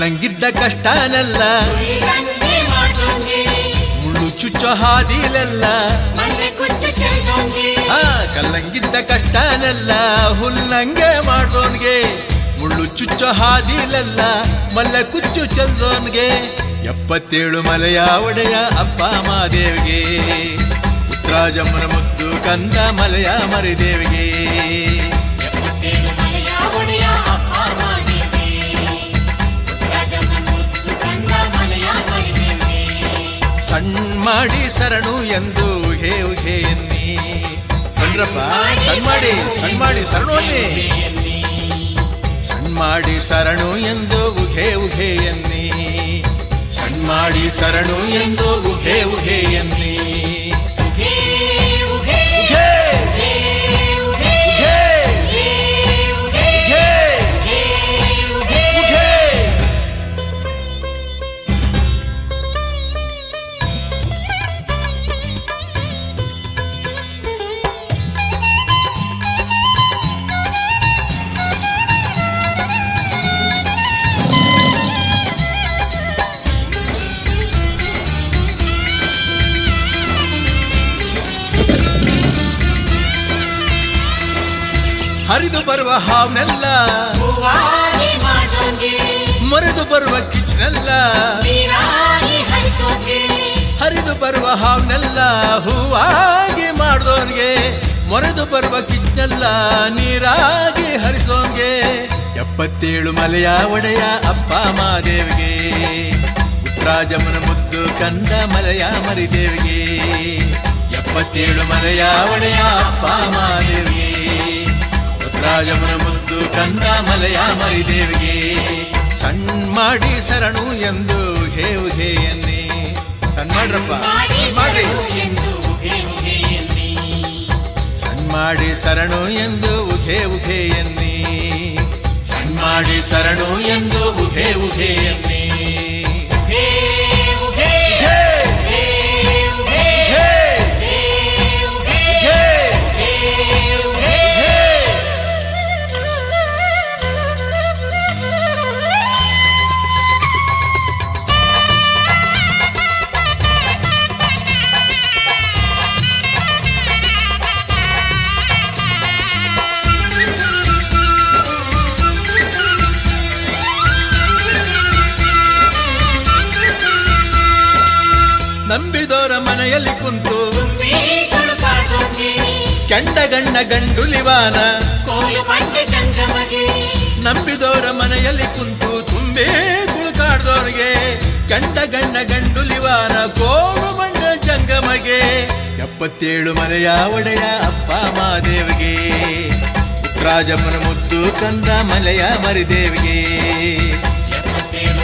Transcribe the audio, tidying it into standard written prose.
ಕಲ್ಲಂಗಿದ್ದ ಕಷ್ಟನೆಲ್ಲ ಮುಳ್ಳು ಚುಚ್ಚೋ ಹಾದಿಲೆಲ್ಲ ಕಲ್ಲಂಗಿದ್ದ ಕಷ್ಟನೆಲ್ಲ ಹುಲ್ಲಂಗೆ ಮಾಡೋನ್ಗೆ ಮುಳ್ಳು ಚುಚ್ಚೋ ಹಾದಿಲೆಲ್ಲ ಮಲ್ಲೆ ಕುಚ್ಚು ಚೆಲ್ದೋನ್ಗೆ 77 ಮಲೆಯ ಒಡೆಯ ಅಪ್ಪ ಮಾದೇವಿಗೆ ಉತ್ತರಾಜಮ್ಮನ ಮುದ್ದು ಕಂದ ಮಲೆಯ ಮರಿದೇವಿಗೆ ಸಣ್ಣ ಮಾಡಿ ಶರಣು ಎಂದು ಉಘೆ ಉಘೆ ಎನ್ನಿ ಸಣ್ರಪ್ಪ ಸಣ್ಣ ಮಾಡಿ ಶರಣು ಅನ್ನಿ ಸಣ್ಣ ಮಾಡಿ ಶರಣು ಎಂದು ಉಘೆ ಉಘೆ ಎನ್ನಿ ಸಣ್ಣ ಮಾಡಿ ಶರಣು ಎಂದು ಉಘೆ ಉಘೆ ಎನ್ನಿ ಹರಿದು ಬರುವ ಹಾವ್ನೆಲ್ಲ ಮರೆದು ಬರುವ ಕಿಚ್ನೆಲ್ಲ ಹರಿದು ಬರುವ ಹಾವ್ನೆಲ್ಲ ಹೂವಾಗಿ ಮಾಡ್ದೋನ್ಗೆ ಮೊರೆದು ಬರುವ ಕಿಚ್ನೆಲ್ಲ ನೀರಾಗಿ ಹರಿಸೋನ್ಗೆ 77 ಮಲೆಯ ಒಡೆಯ ಅಪ್ಪ ಮಾದೇವಿಗೆ ಉತ್ತರಾಜಮ್ಮನ ಮುದ್ದು ಕಂದ ಮಲೆಯ ಮರಿದೇವಿಗೆ 77 ಮಲೆಯ ಒಡೆಯ ಅಪ್ಪ ಮಾದೇವಿಗೆ ರಾಜಮನ ಮುದ್ದು ಕಂದ ಮಲೆಯ ಮರಿದೇವಿಗೆ ಸಣ್ಣ ಮಾಡಿ ಶರಣು ಎಂದು ಉಘೆ ಉಘೆ ಎನ್ನಿ ಸಣ್ಣ ಮಾಡ್ರಪ್ಪ ಮಾಡ್ರಿ ಸಣ್ಣ ಮಾಡಿ ಶರಣು ಎಂದು ಉಘೆ ಉಘೆ ಎನ್ನಿ ಸಣ್ಣ ಮಾಡಿ ಶರಣು ಎಂದು ಉಘೆ ಉಘೆ ಎನ್ನಿ ನಂಬಿದೋರ ಮನೆಯಲ್ಲಿ ಕುಂತು ಕೆಂಡ ಗಣ್ಣ ಗಂಡುಲಿವಾನ ನಂಬಿದೋರ ಮನೆಯಲ್ಲಿ ಕುಂತು ತುಂಬೇ ತುಳುಕಾಡ್ದೋರ್ಗೆ ಕೆಂಡ ಗಣ್ಣ ಗಂಡುಲಿವಾನ ಕೋಡು ಮಂಡ ಜಂಗಮಗೆ 77 ಮಲೆಯ ಒಡೆಯ ಅಪ್ಪ ಮಾದೇವಿಗೆ ಉತ್ತರಾಜಮ್ಮನ ಮುದ್ದು ಕಂದ ಮಲೆಯ ಮರಿದೇವಿಗೆ